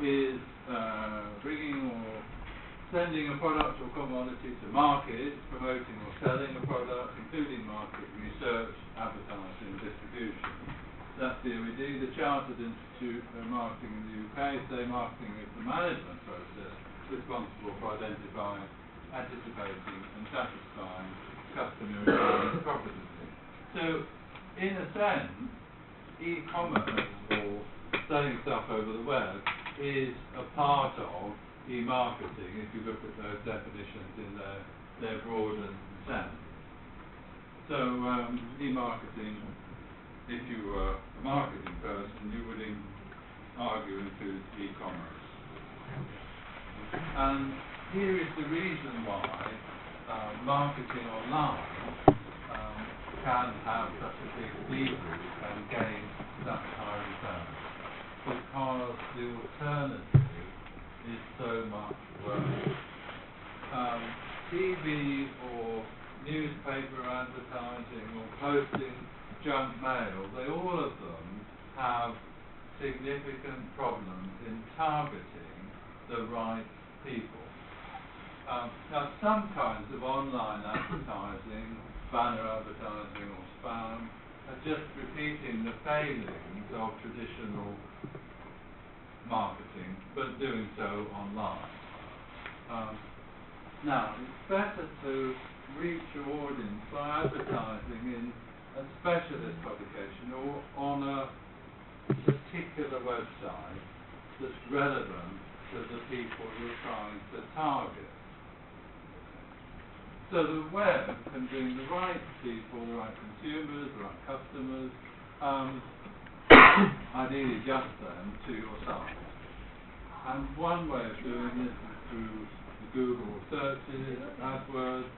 is bringing or sending a product or commodity to market, promoting or selling a product, including market research, advertising, distribution. That's the OED. The Chartered Institute of Marketing in the UK say marketing is the management process responsible for identifying, anticipating and satisfying customer requirements profitably. So, in a sense, e-commerce or selling stuff over the web is a part of e-marketing, if you look at those definitions in their broader sense. So, e-marketing, if you were a marketing person, you would argue includes e-commerce. And here is the reason why marketing online can have such a big leverage and gain such high returns, because the alternative is so much worse. TV or newspaper advertising or posting junk mail, all of them have significant problems in targeting the right people. Now, some kinds of online advertising, banner advertising or spam, are just repeating the failings of traditional marketing, but doing so online. Now, it's better to reach your audience by advertising in a specialist publication or on a particular website that's relevant to the people you're trying to target. So the web can bring the right people, the right consumers, the right customers, ideally just them, to your site. And one way of doing this is through the Google searches, AdWords,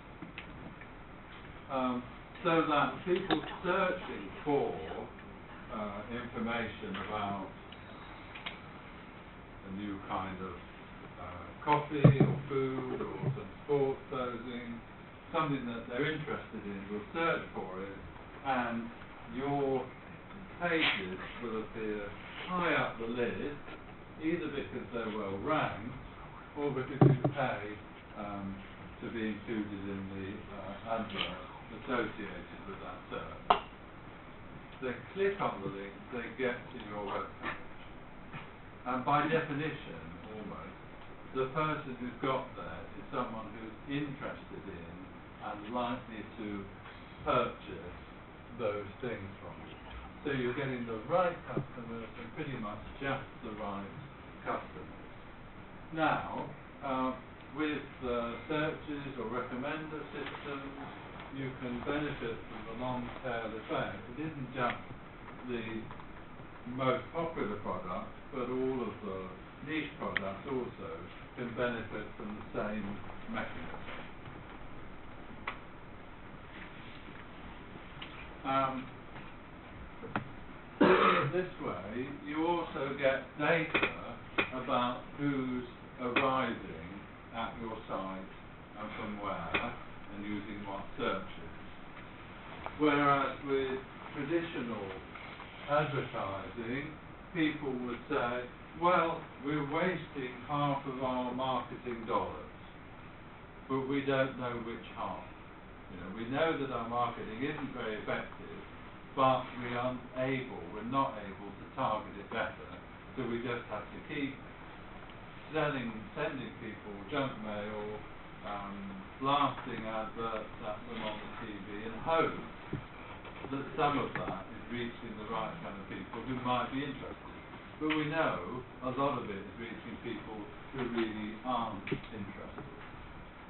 so that people searching for information about a new kind of coffee or food or some sport clothing, something that they're interested in, will search for it, and your pages will appear high up the list, either because they're well ranked or because you pay to be included in the advert associated with that search. They click on the link, they get to your webpage. And by definition, almost, the person who's got there is someone who's interested in and likely to purchase those things from you. So you're getting the right customers and pretty much just the right customers. Now, with searches or recommender systems, you can benefit from the long tail effect. It isn't just the most popular product, but all of the niche products also can benefit from the same mechanism. This way, you also get data about who's arriving at your site and from where, and using what searches. Whereas with traditional advertising, people would say, well, we're wasting half of our marketing dollars, but we don't know which half. We know that our marketing isn't very effective, but we're not able to target it better, so we just have to keep sending people junk mail, blasting adverts at them on the TV, and hope that some of that is reaching the right kind of people who might be interested. But we know a lot of it is reaching people who really aren't interested.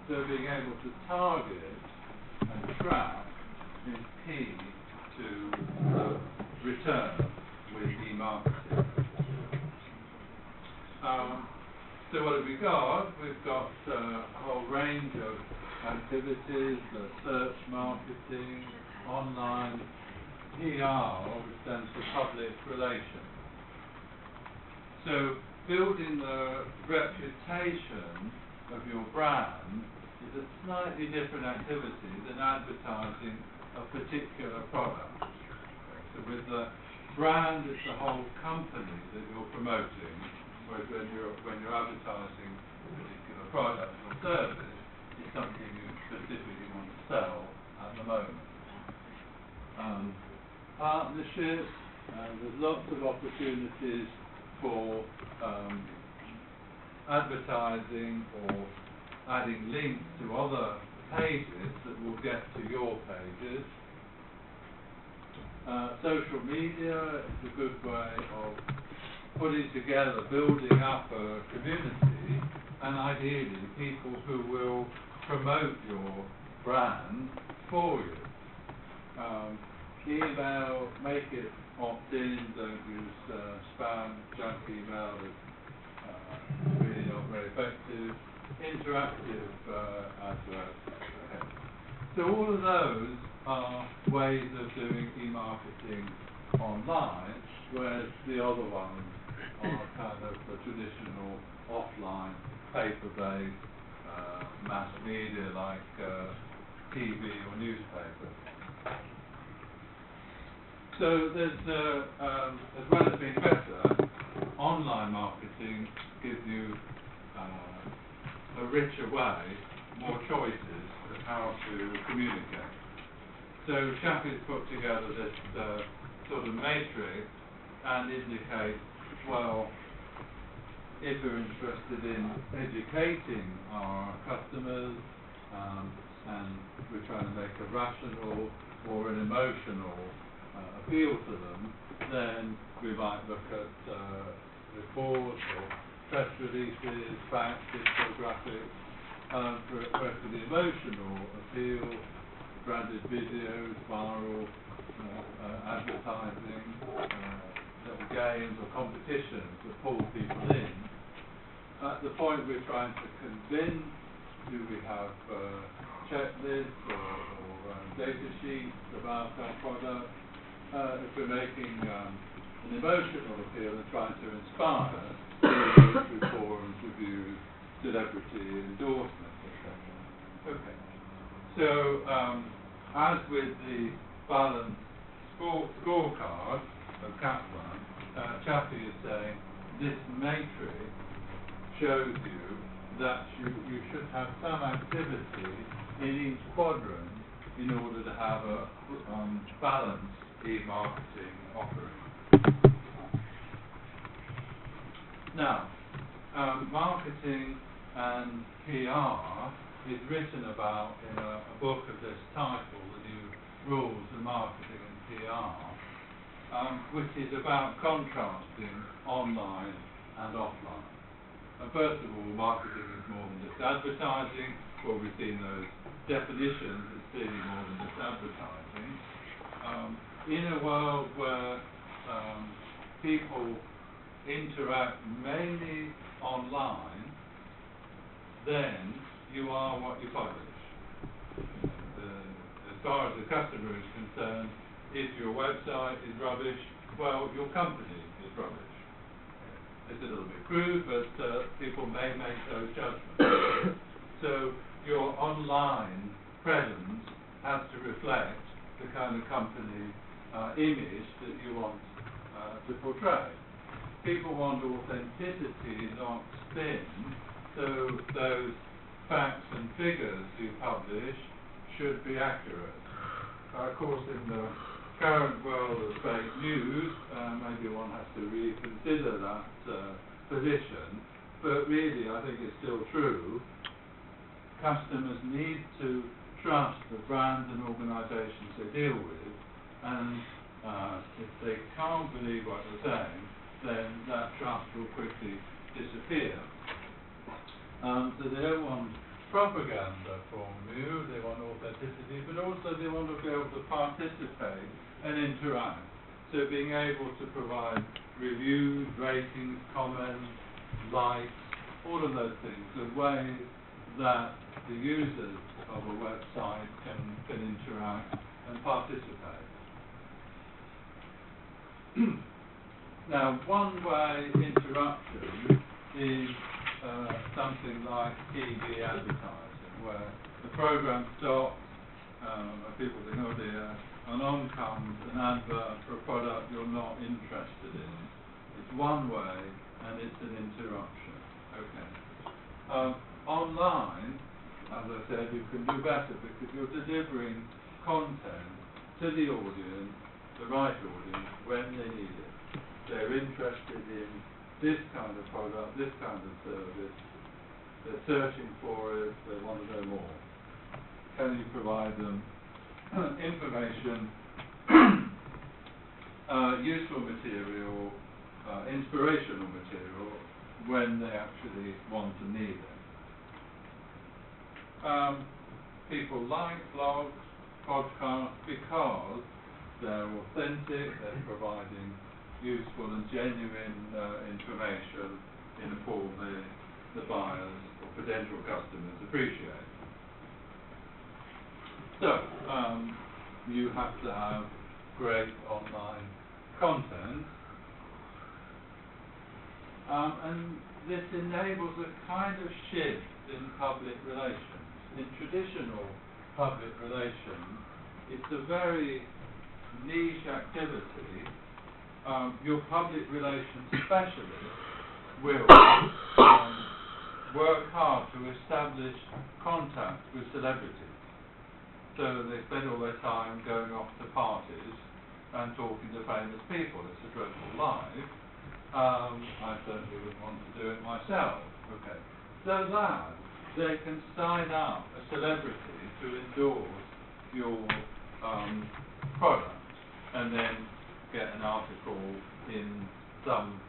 So being able to target and track is key to the return with e-marketing. So what have we got? We've got a whole range of activities, search marketing, online PR, which stands for public relations. So building the reputation of your brand is a slightly different activity than advertising a particular product. So with the brand, it's the whole company that you're promoting, whereas when you're advertising a particular product or service, it's something you specifically want to sell at the moment. Partnerships, there's lots of opportunities for advertising or adding links to other pages that will get to your pages. Social media is a good way of putting together, building up a community, and ideally people who will promote your brand for you. Email, make it opt-in, don't use spam, junk email that's really not very effective. Interactive adverts. Okay. So all of those are ways of doing e-marketing online, whereas the other ones are kind of the traditional offline, paper-based mass media like TV or newspaper. So there's, as well as being better, online marketing gives you a richer way, more choices of how to communicate. So Shafi's put together this sort of matrix and indicates, well, if we're interested in educating our customers and we're trying to make a rational or an emotional appeal to them, then we might look at reports or press releases, facts, infographics. For the emotional appeal, branded videos, viral advertising, little games or competitions that pull people in. At the point we're trying to convince, do we have checklists or data sheets about our product? If we're making an emotional appeal and trying to inspire, through forums, reviews, celebrity endorsements, etc. Okay. So, as with the balanced scorecard of Kaplan, Chaffee is saying this matrix shows you that you should have some activity in each quadrant in order to have a balanced e-marketing offering. Now, marketing and PR is written about in a book of this title, The New Rules of Marketing and PR, which is about contrasting online and offline. And first of all, marketing is more than just advertising. Well, we've seen those definitions, it's clearly more than just advertising. In a world where people interact mainly online, then you are what you publish. As far as the customer is concerned, if your website is rubbish, well, your company is rubbish. It's a little bit crude, but people may make those judgments. So your online presence has to reflect the kind of company image that you want to portray. People want authenticity, not spin, so those facts and figures you publish should be accurate. Of course, in the current world of fake news, maybe one has to reconsider that position, but really I think it's still true. Customers need to trust the brands and organisations they deal with, and if they can't believe what they're saying, then that trust will quickly disappear. So they don't want propaganda from you, they want authenticity, but also they want to be able to participate and interact. So being able to provide reviews, ratings, comments, likes, all of those things, the ways that the users of a website can interact and participate. Now, one-way interaction is something like TV advertising, where the program stops, and people think, oh dear, and on comes an advert for a product you're not interested in. It's one way and it's an interruption. Okay. Online, as I said, you can do better because you're delivering content to the audience, the right audience, when they need it. They're interested in this kind of product, this kind of service. They're searching for it, they want to know more. Can you provide them information, useful material, inspirational material when they actually want and need it? People like blogs, podcasts, because they're authentic, they're providing useful and genuine information in a form the buyers or potential customers appreciate. So, you have to have great online content, and this enables a kind of shift in public relations. In traditional public relations, it's a very niche activity. Your public relations specialist will work hard to establish contact with celebrities. So they spend all their time going off to parties and talking to famous people. It's a dreadful life. I certainly wouldn't want to do it myself. Okay. So that they can sign up a celebrity to endorse your product and then get an article in some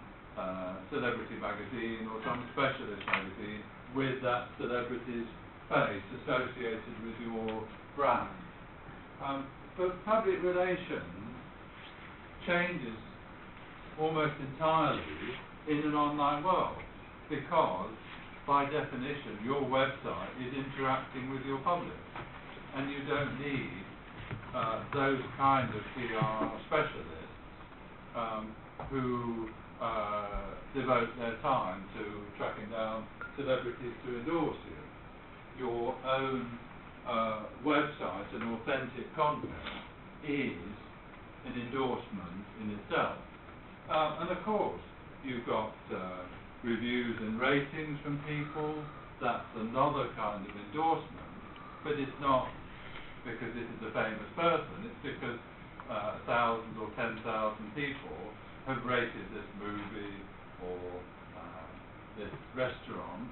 celebrity magazine or some specialist magazine with that celebrity's face associated with your brand. But public relations changes almost entirely in an online world because, by definition, your website is interacting with your public, and you don't need those kind of PR specialists who devote their time to tracking down celebrities to endorse you. Your own website and authentic content is an endorsement in itself. And of course, you've got reviews and ratings from people. That's another kind of endorsement, but it's not because this is a famous person. It's because 1,000 or 10,000 people have rated this movie or this restaurant,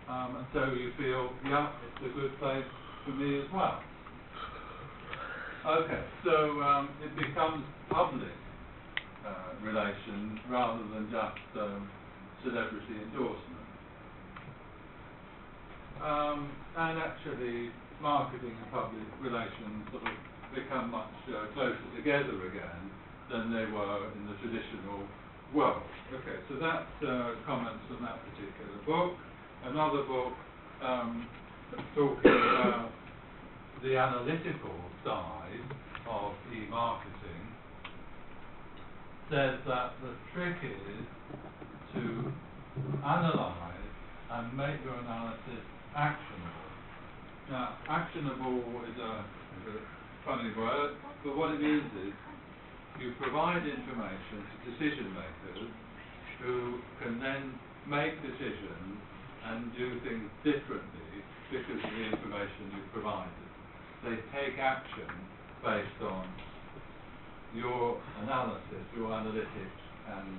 and so you feel, yeah, it's a good place for me as well. Okay, so it becomes public relations rather than just celebrity endorsement. And actually, marketing and public relations sort of become much closer together again than they were in the traditional world. Okay, so that's comments on that particular book. Another book talking about the analytical side of e-marketing says that the trick is to analyze and make your analysis actionable. Now, actionable is a funny word, but what it means is you provide information to decision makers who can then make decisions and do things differently because of the information you've provided. They take action based on your analysis, your analytics and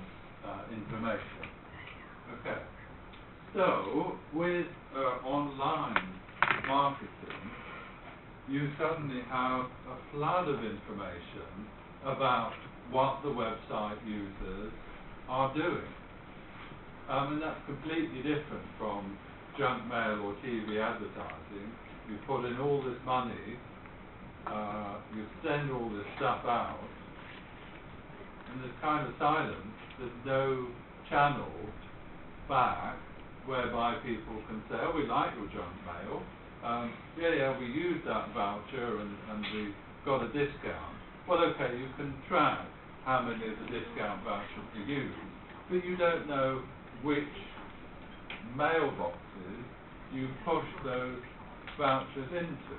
information. Okay. So, with online marketing, you suddenly have a flood of information about what the website users are doing. And that's completely different from junk mail or TV advertising. You put in all this money, you send all this stuff out, and there's kind of silence. There's no channel back whereby people can say, oh, we like your junk mail. We used that voucher and we got a discount. Well, okay, you can track how many of the discount vouchers you use, but you don't know which mailboxes you push those vouchers into.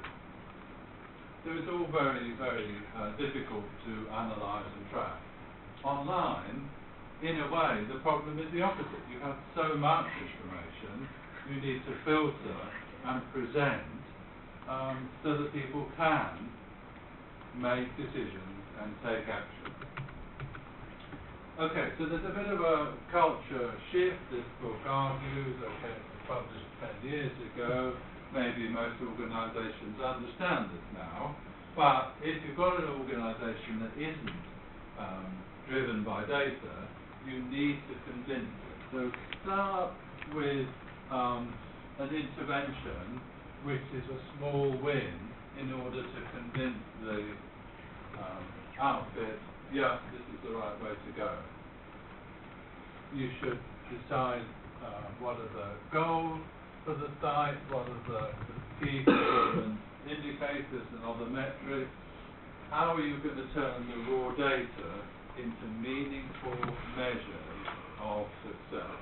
So it's all very, very difficult to analyse and track. Online, in a way, the problem is the opposite. You have so much information, you need to filter and present so that people can make decisions and take action. Okay, so there's a bit of a culture shift. This book argues, okay, it was published 10 years ago, maybe most organisations understand this now, but if you've got an organisation that isn't driven by data, you need to convince it. So start with an intervention which is a small win in order to convince the outfit, yeah, this is the right way to go. You should decide what are the goals for the site, what are the key performance indicators and other metrics. How are you going to turn the raw data into meaningful measures of success?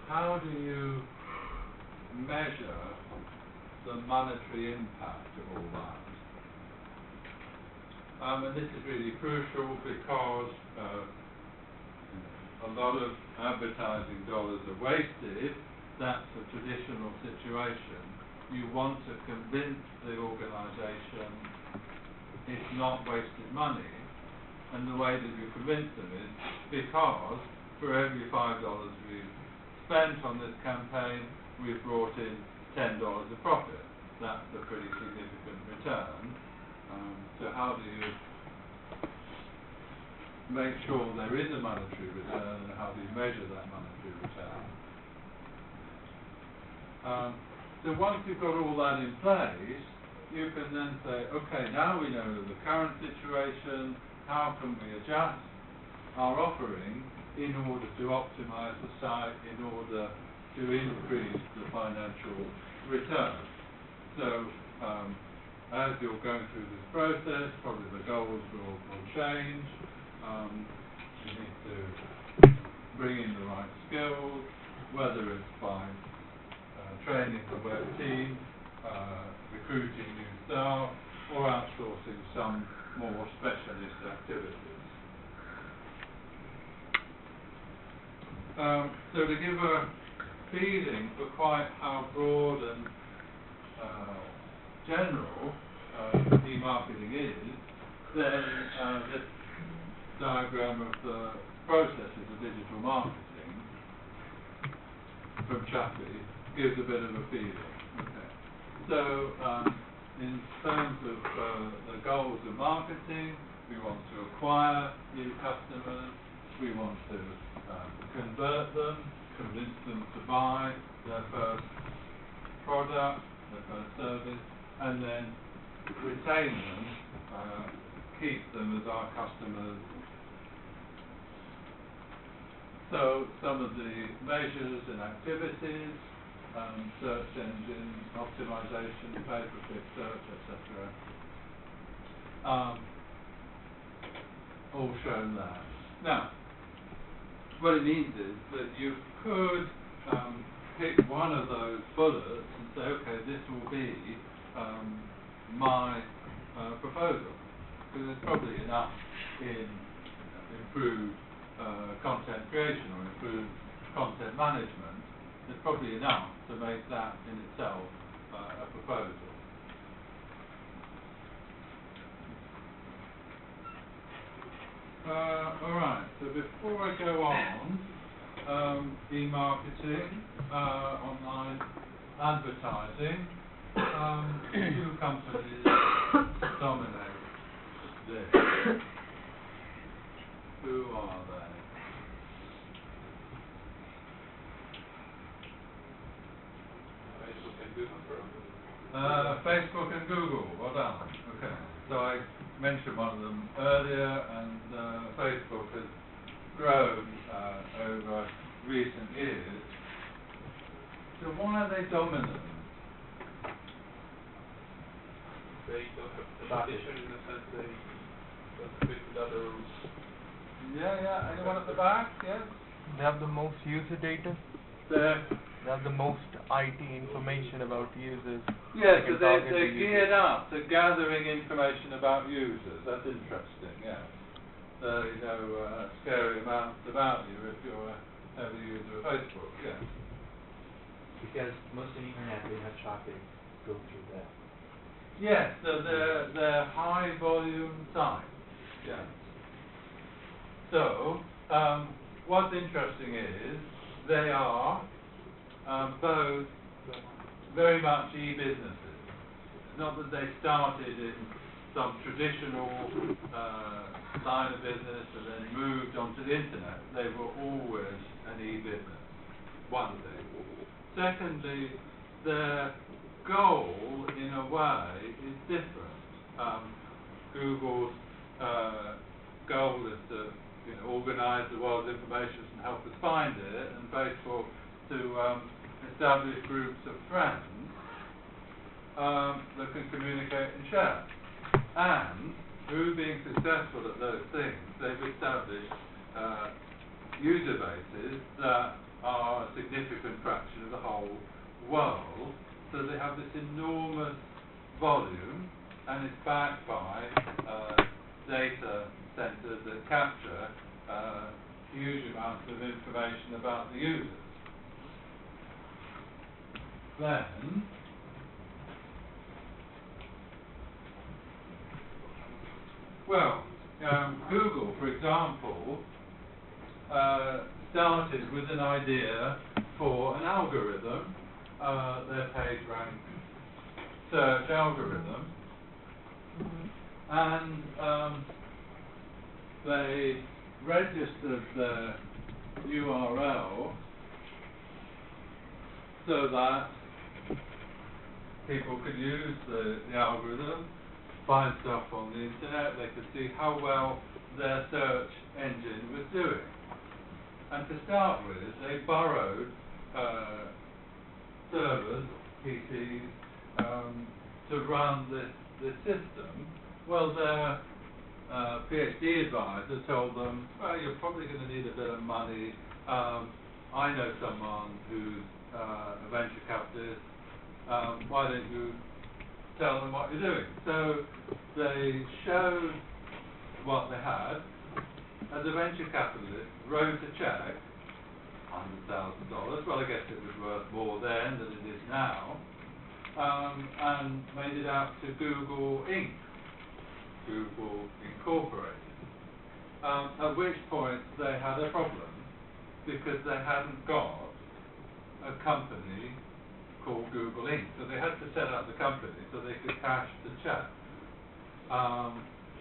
How do you measure the monetary impact of all that? And this is really crucial because a lot of advertising dollars are wasted. That's a traditional situation. You want to convince the organisation it's not wasted money, and the way that you convince them is because for every $5 we've spent on this campaign, we've brought in $10 of profit. That's a pretty significant return. So how do you make sure there is a monetary return, and how do you measure that monetary return? So once you've got all that in place, you can then say, okay, now we know the current situation, how can we adjust our offering in order to optimize the site, in order to increase the financial return? So as you're going through this process, probably the goals will change. You need to bring in the right skills, whether it's by training the web team, recruiting new staff, or outsourcing some more specialist activities. So to give a feeling for quite how broad and general e-marketing is, then this diagram of the processes of digital marketing from Chappie gives a bit of a feeling. Okay. So in terms of the goals of marketing, we want to acquire new customers, we want to convert them, convince them to buy their first product, their first service, and then retain them, keep them as our customers. So some of the measures and activities, search engine optimization, pay-per-click search, etc., all shown there. Now, what it means is that you could pick one of those bullets and say, okay, this will be my proposal, because there's probably enough in improved content creation or improved content management. There's probably enough to make that in itself a proposal. Alright, so before I go on, e-marketing, online advertising, two companies dominate this. Who are they? Facebook and Google, well done. Okay, so I mentioned one of them earlier, and Facebook has grown over recent years. So why are they dominant? They don't have competition in the sense they don't compete with other. Yeah, anyone at the back? Yes? They have the most user data. They have the most IT information about users. Yes, so they're geared up to gathering information about users. That's interesting, yeah. scary amounts about you if you're a heavy user of Facebook. Yeah. Because most of the internet, the internet shopping go through that. Yes, so they're high volume sites. Yeah. So what's interesting is they are both very much e-businesses. Not that they started in some traditional line of business and then moved onto the internet. They were always an e-business. One thing. Secondly, their goal, in a way, is different. Google's goal is to organize the world's information and help us find it, and Facebook to establish groups of friends that can communicate and share. And through being successful at those things, they've established user bases that are a significant fraction of the whole world. So they have this enormous volume, and it's backed by data centers that capture huge amounts of information about the users. Then, well, Google, for example, started with an idea for an algorithm, their PageRank search algorithm, and they registered the URL so that people could use the algorithm, find stuff on the internet. They could see how well their search engine was doing. And to start with, they borrowed servers, PCs, to run this system. Well, their PhD advisor told them, well, you're probably going to need a bit of money. I know someone who's a venture capitalist. Why don't you tell them what you're doing? So they showed what they had. As a venture capitalist, wrote a check, $100,000. Well, I guess it was worth more then than it is now, and made it out to Google Inc., Google Incorporated. At which point they had a problem because they hadn't got a company called Google Inc. So they had to set up the company so they could cash the check.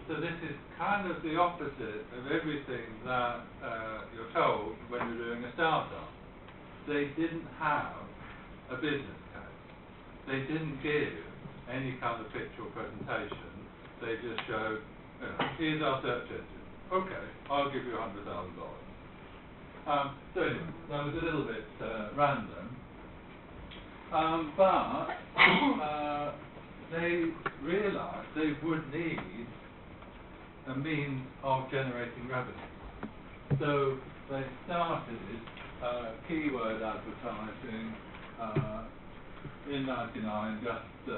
So this is kind of the opposite of everything that you're told when you're doing a startup. They didn't have a business case. They didn't give any kind of picture or presentation. They just showed, here's our search engine. Okay, I'll give you $100,000. So anyway, that was a little bit random. But they realized they would need a means of generating revenue. So they started keyword advertising in '99, just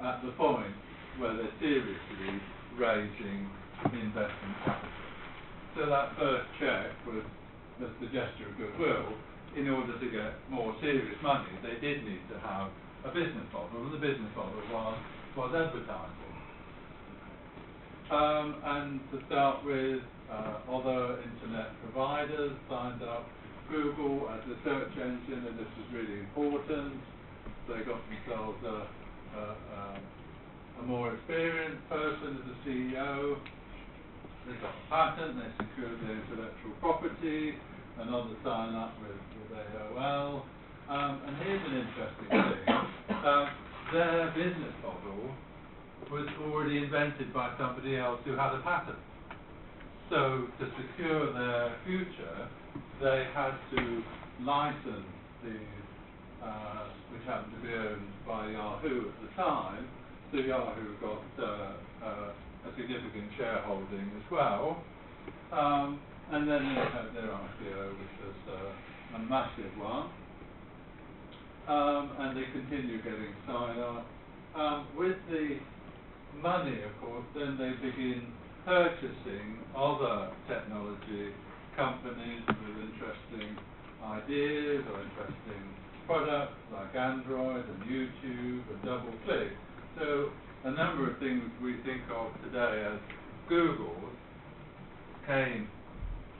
at the point where they're seriously raising investment capital. So that first check was just a gesture of goodwill. In order to get more serious money, they did need to have a business model, and the business model was advertising. And to start with, other internet providers signed up Google as a search engine, and this was really important. They got themselves a more experienced person as a CEO. They got a patent, they secured their intellectual property, and others sign up with AOL. And here's an interesting thing. Their business model was already invented by somebody else who had a patent. So to secure their future, they had to license these, which happened to be owned by Yahoo at the time. So Yahoo got a significant shareholding as well. And then they had their IPO, which was a massive one. And they continue getting sign-up. With the money, of course, then they begin purchasing other technology companies with interesting ideas or interesting products like Android and YouTube and DoubleClick. So a number of things we think of today as Google's came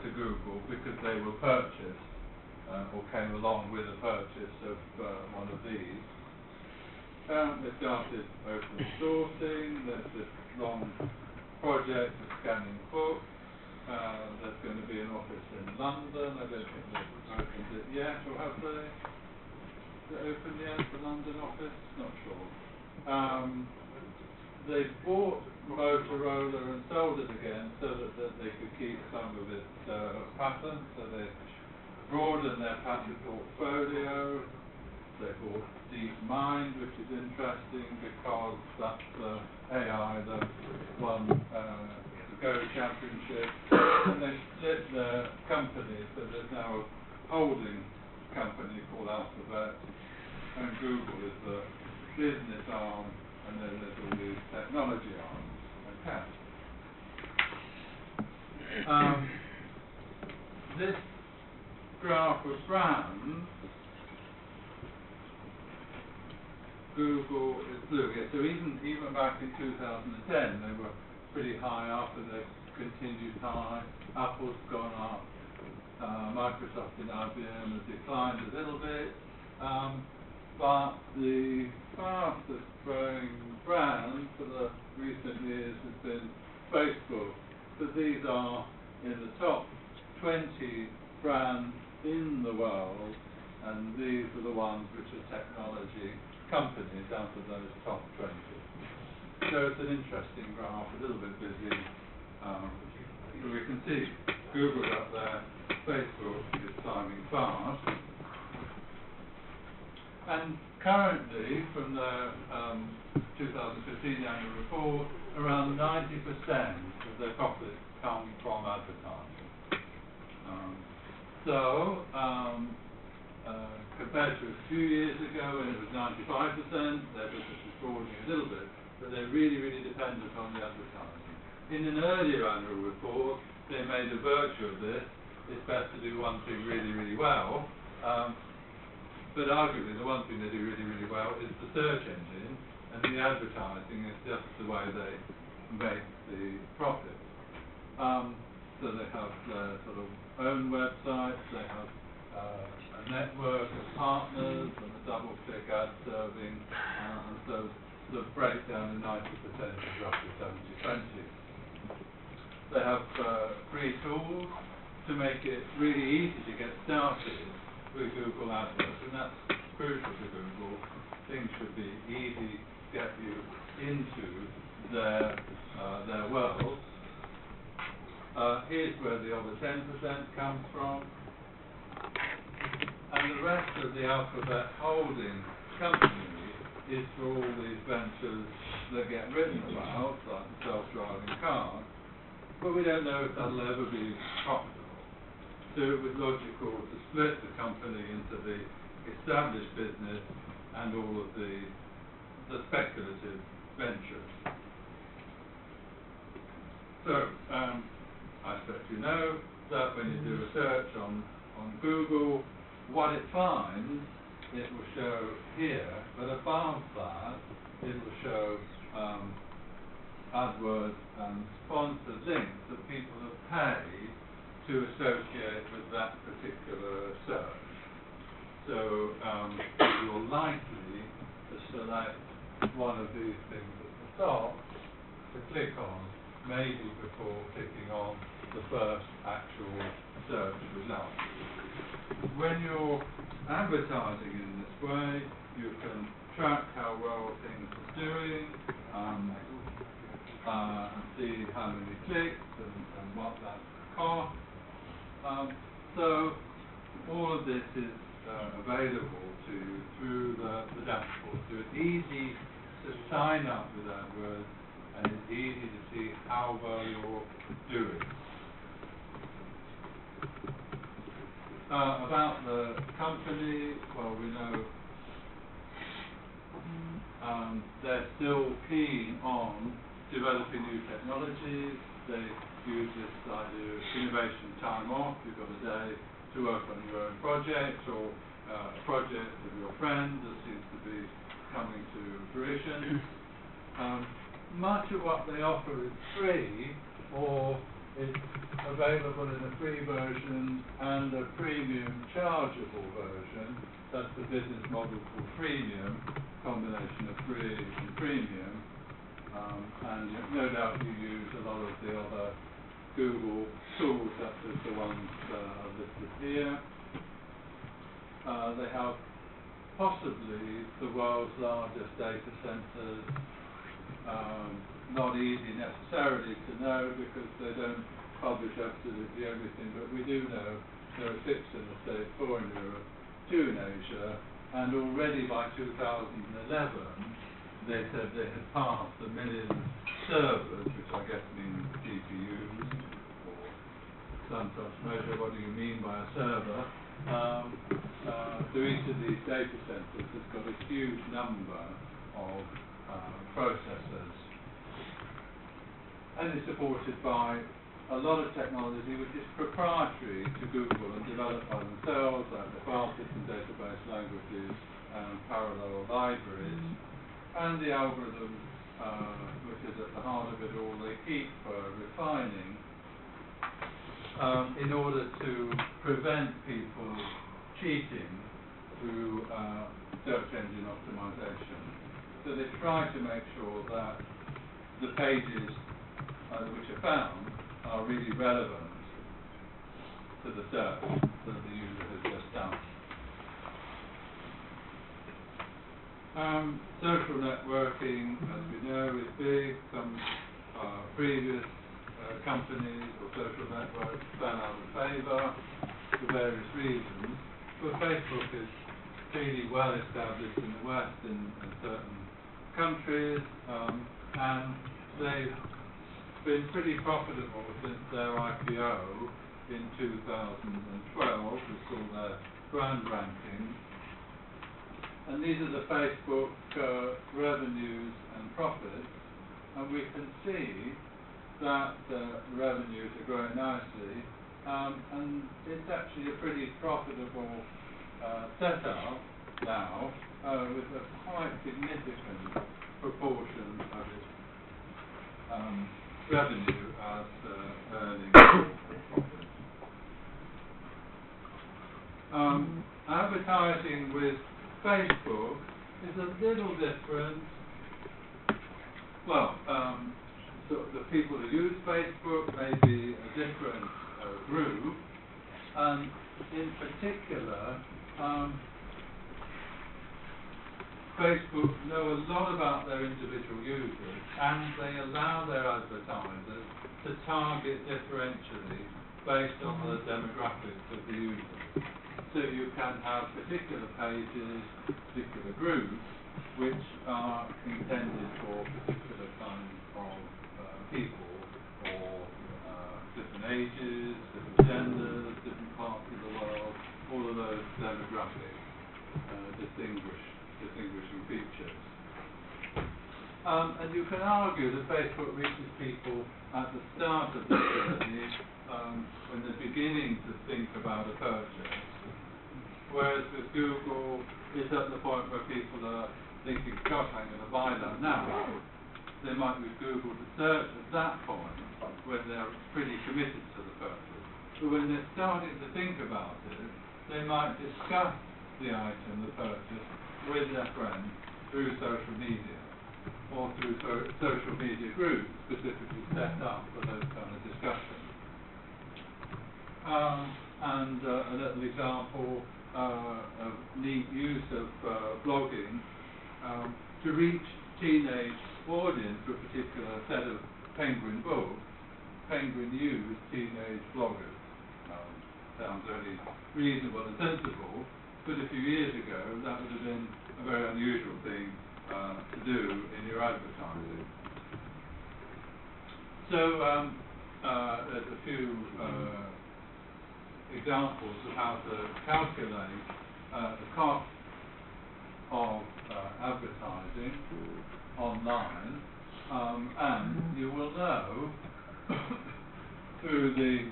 to Google because they were purchased or came along with a purchase of one of these. They started open sourcing. There's this long project of scanning books. There's going to be an office in London. I don't think they've opened it yet, or have they? Is it open yet, the London office? Not sure. They bought Motorola and sold it again so that they could keep some of its patents. So they broadened their patent portfolio. They bought DeepMind, which is interesting because that's AI that won the Go Championship. And they split their company, so there's now a holding company called Alphabet, and Google is the business arm, and then there's all these technology arms. Okay. This graph of brands, Google is blue. Yeah, so even back in 2010, they were pretty high up, and they've continued high. Apple's gone up. Microsoft and IBM have declined a little bit. But the fastest growing brand for the recent years has been Facebook. But these are in the top 20 brands in the world, and these are the ones which are technology companies out of those top 20. So it's an interesting graph, a little bit busy. We can see Google's up there, Facebook is climbing fast. And currently, from the 2015 annual report, around 90% of their profits come from advertising. Compared to a few years ago when it was 95%, their business is broadening a little bit, but they're really, really dependent on the advertising. In an earlier annual report, they made a virtue of this. It's best to do one thing really, really well. But arguably, the one thing they do really, really well is the search engine, and the advertising is just the way they make the profit. So they have their sort of own websites, they have a network of partners, and a DoubleClick ad serving, and so the breakdown in 90% is roughly 70-20. They have free tools to make it really easy to get started with Google AdWords, and that's crucial to Google. Things should be easy to get you into their world. Here's where the other 10% comes from. And the rest of the Alphabet holding company is for all these ventures that get written about, like the self-driving cars, but we don't know if that'll ever be profitable. So it was logical to split the company into the established business and all of the speculative ventures. So, I expect you know that when you do a search on Google, what it finds, it will show here, but above that, it will show AdWords and sponsored links that people have paid to associate with that particular search. So you're likely to select one of these things at the top to click on, maybe before clicking on the first actual search result. When you're advertising in this way, you can track how well things are doing, and see how many clicks and what that costs. So all of this is available to you through the dashboard. So it's easy to sign up with AdWords, and it's easy to see how well you're doing. About the company, well, we know they're still keen on developing new technologies. They use this idea of innovation time off. You've got a day to work on your own project, or a project of your friend that seems to be coming to fruition. Much of what they offer is free, or it's available in a free version and a premium chargeable version. That's the business model called freemium, combination of free and premium. And no doubt you use a lot of the other Google tools, such as the ones listed here. They have possibly the world's largest data centers. Not easy necessarily to know because they don't publish absolutely everything, but we do know there are 6 in the States, 4 in Europe, 2 in Asia, and already by 2011 they said they had passed 1 million servers, which I guess means GPUs, or some such measure. What do you mean by a server? So each of these data centers has got a huge number of processors, and is supported by a lot of technology which is proprietary to Google and developed by themselves, like the file system database languages and parallel libraries, and the algorithm which is at the heart of it all, they keep refining in order to prevent people cheating through search engine optimization. So they try to make sure that the pages which are found are really relevant to the search that the user has just done. Social networking, as we know, is big. Some previous companies or social networks fell out of favour for various reasons. But Facebook is really well established in the West in certain countries, and they've been pretty profitable since their IPO in 2012. We saw their brand rankings, and these are the Facebook revenues and profits, and we can see that revenues are growing nicely, and it's actually a pretty profitable setup now, with a quite significant proportion of its revenue as earnings or profit. Advertising with Facebook is a little different. Well, so the people who use Facebook may be a different group, and in particular, Facebook know a lot about their individual users, and they allow their advertisers to target differentially based on the demographics of the user. So you can have particular pages, particular groups, which are intended for particular kinds of people, or different ages, different genders, different parts of the world, all of those demographic distinguishing features. And you can argue that Facebook reaches people at the start of the journey, when they're beginning to think about a purchase, whereas with Google, it's at the point where people are thinking, gosh, I'm going to buy that now. They might use Google to search at that point when they're pretty committed to the purchase. But when they're starting to think about it, they might discuss the item, the purchase, with their friends through social media, or through social media groups specifically set up for those kind of discussions. And a little example of neat use of blogging to reach teenage audience for a particular set of Penguin books. Penguin used teenage bloggers. Sounds very reasonable and sensible, but a few years ago that would have been a very unusual thing to do in your advertising. So there's a few examples of how to calculate the cost of advertising online, and you will know through the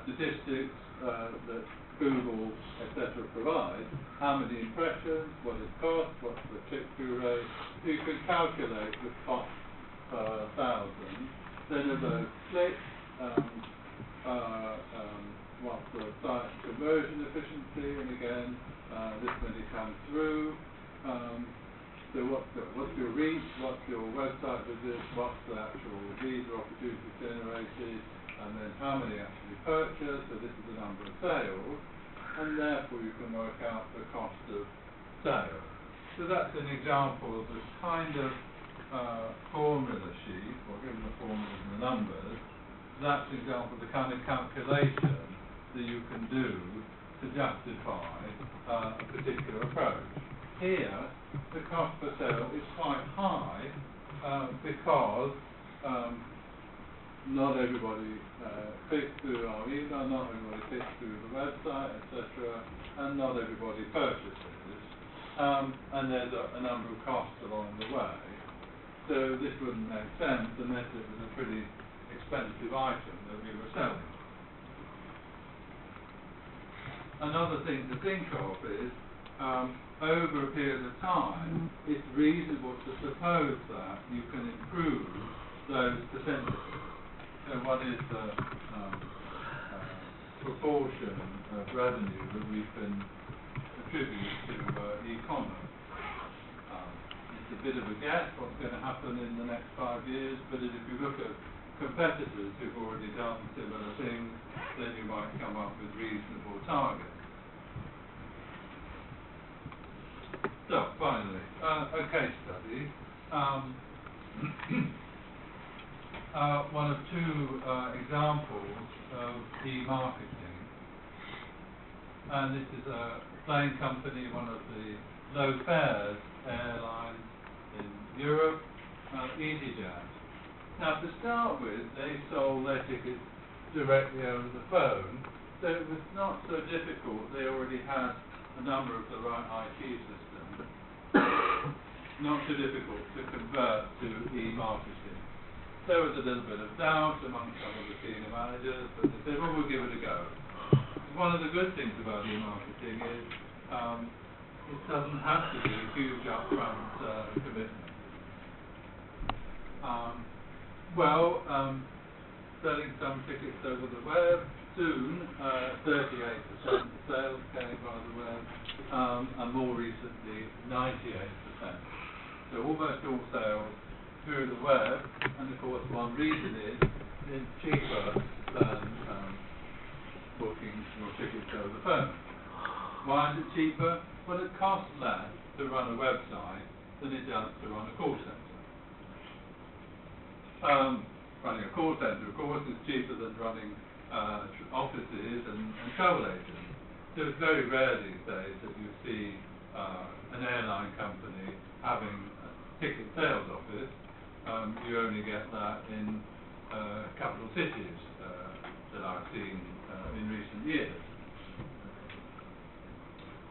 statistics that Google, etc. provide, how many impressions, what it costs, what's the click-through rate. You can calculate the cost per thousand. Then of those clicks, what's the site conversion efficiency, and again, this many come through. So what's your reach, what's your website visits, what's the actual lead or opportunity generated, and then how many actually purchase, so this is the number of sales, and therefore you can work out the cost of sale. So that's an example of the kind of formula sheet, or given the formulas and the numbers, that's an example of the kind of calculation that you can do to justify a particular approach. Here, the cost per sale is quite high because not everybody clicks through our email, not everybody clicks through the website, etc., and not everybody purchases. And there's a number of costs along the way. So this wouldn't make sense unless it was a pretty expensive item that we were selling. Another thing to think of is, over a period of time, it's reasonable to suppose that you can improve those percentages. So what is the proportion of revenue that we can attribute to e-commerce? It's a bit of a guess what's going to happen in the next 5 years, but if you look at competitors who've already done similar things, then you might come up with reasonable targets. So, finally, a case study. One of two examples of e-marketing. And this is a plane company, one of the low fares airlines in Europe, EasyJet. Now, to start with, they sold their tickets directly over the phone, so it was not so difficult. They already had a number of the right IT systems. Not so difficult to convert to e-marketing. There was a little bit of doubt among some of the senior managers, but they said, well, we'll give it a go. One of the good things about e-marketing is it doesn't have to be a huge upfront commitment. Selling some tickets over the web, soon 38% of sales came by the web, and more recently 98%. So almost all sales through the web, and of course one reason is it's cheaper than booking your tickets over the phone. Why is it cheaper? Well, it costs less to run a website than it does to run a call centre. Running a call centre, of course, is cheaper than running offices and travel agents. So it's very rare these days that you see an airline company having a ticket sales office. You only get that in capital cities that I've seen in recent years.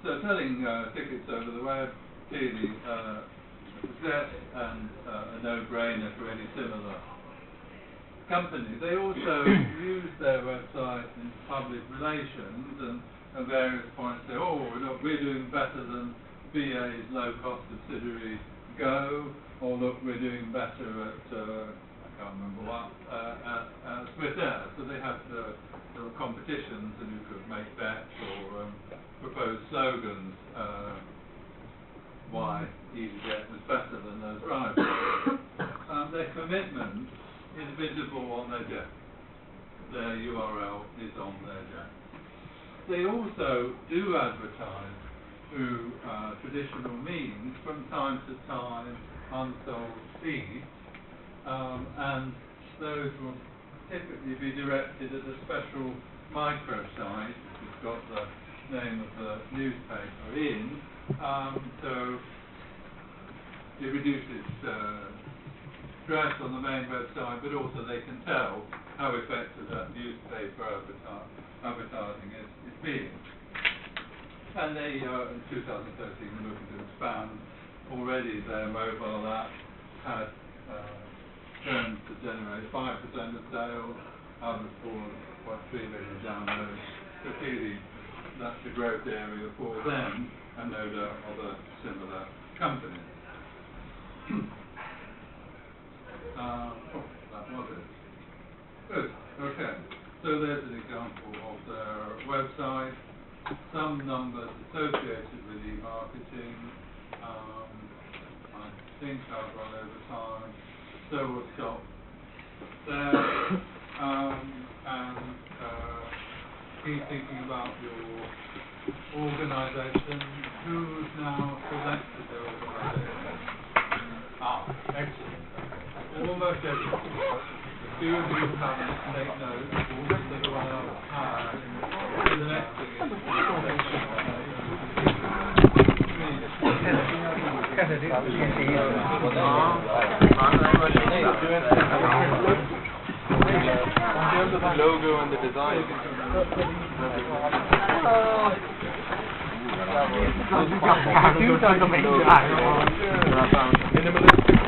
So selling tickets over the web, clearly a success and a no-brainer for any similar company. They also use their website in public relations and at various points say, oh, look, we're doing better than BA's low-cost subsidiary Go, or look, we're doing better at, I can't remember what, at Swiss Air. So they have little competitions and you could make bets or propose slogans why EasyJet was better than those rivals. Their commitment is visible on their jet. Their URL is on their jet. They also do advertise through traditional means from time to time unsold seats, and those will typically be directed at a special microsite which has got the name of the newspaper in, so it reduces stress on the main website, but also they can tell how effective that newspaper advertising is being. And they, in 2013, were looking to expand already their mobile app, had tend to generate 5% of sales, others fall 3 million downloads. So clearly, that's the growth area for them, and no doubt other similar companies. That was it. Good, okay. So there's an example of their website, some numbers associated with e-marketing. I think I've run over time, so we'll stop there. Keep thinking about your organisation. Who's now selected the organisation? Excellent. Almost everyone. A few of you haven't taken notes. Everyone else has. So the next thing is logo and the design. Minimalist.